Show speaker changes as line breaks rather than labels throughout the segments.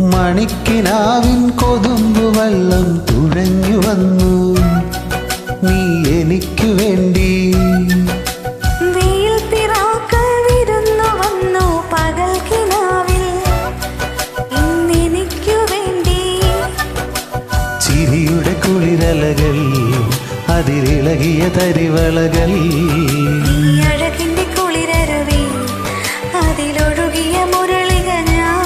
മണിക്കിനാവിൻ കൊതുമ്പു വെള്ളം തുഴഞ്ഞു വന്നു നീ എനിക്കു വേണ്ടി. ചിരിയുടെ കുളിരലകൾ അതിലിളകിയ തരിവളകൾ
അഴകിന്റെ കുളിരരുവി അതിലൊഴുകിയ മുരളിക ഞാൻ.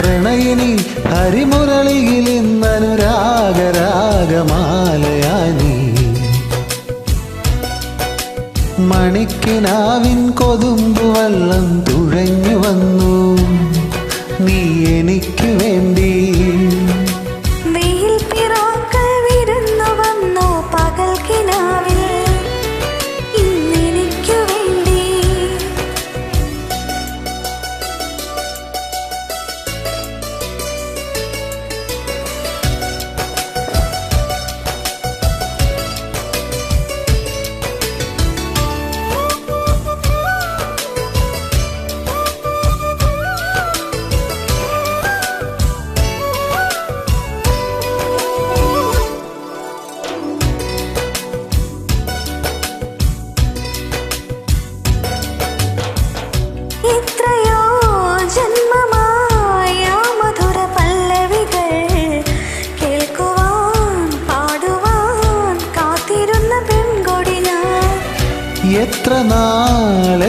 പ്രണയിനി ഹരിമുരളിയിൽ ഇന്നനുരാഗരാഗമാലയായി നീ. മണിക്കിനാവിൻ കൊതുമ്പു വെള്ളം തുഴഞ്ഞു വന്നു നീ എനിക്കു വേണ്ടി.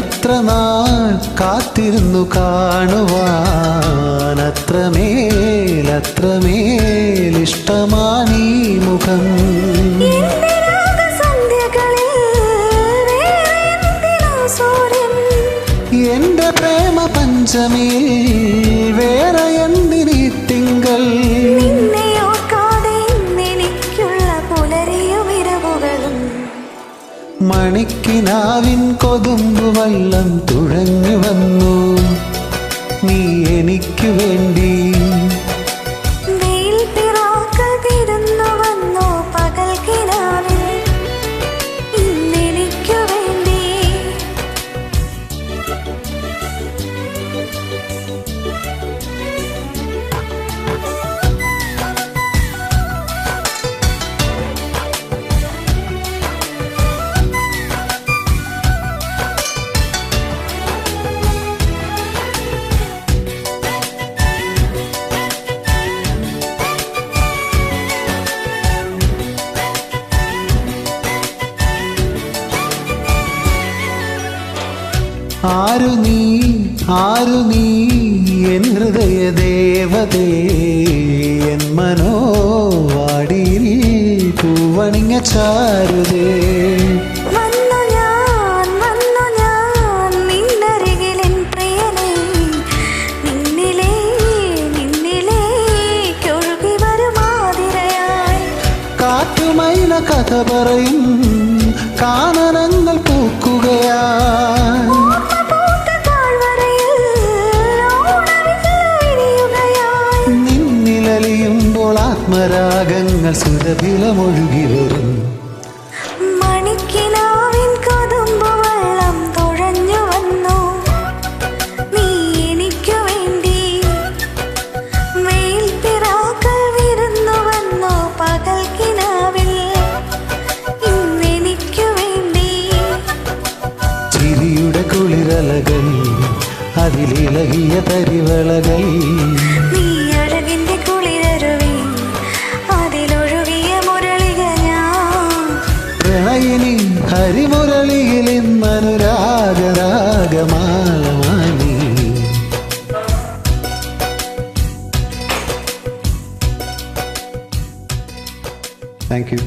എത്ര നാൾ കാത്തിരുന്നു കാണുവാൻ. അത്രമേൽ ഇഷ്ടമാണീ മുഖം. എന്റെ പ്രേമ പഞ്ചമിയിൽ വേറെ എന്തിനീ തിങ്കൾ. മണിക്കിനാവിൻ കൊതുമ്പു വെള്ളം തുഴഞ്ഞു വന്നു നീ എനിക്കു വേണ്ടി. ആരു നീ എൻ ഹൃദയ ദേവതേ. എൻ മനോവാടിയിൽ പൂവണിങ്ങ ചാരുതേ. കാറ്റുമൈന കഥ പറയും കാനനങ്ങൾ പൂക്കുകയായി. നിന്നിലലിയുമ്പോൾ ആത്മരാഗങ്ങൾ സുരഭിലമൊഴുകി വരും.
മണിക്കിനാവിൻ കൊതുമ്പു വെള്ളം തുഴഞ്ഞു വന്നു നീ എനിക്കു വേണ്ടി. വെയിൽപ്പിറാക്കൾ വിരുന്നു വന്നു പകൽക്കിനാവിൽ ഇന്നെനിക്കു വേണ്ടി.
ചിരിയുടെ കുളിരലകൾ അതിലിളകിയ തരിവളകൾ
അഴകിന്റെ കുളിരരുവി അതിലൊഴുകിയ മുരളിക ഞാൻ.
പ്രണയിനി ഹരിമുരളിയിൽ ഇന്നനുരാഗരാഗമാലമായി. Thank U.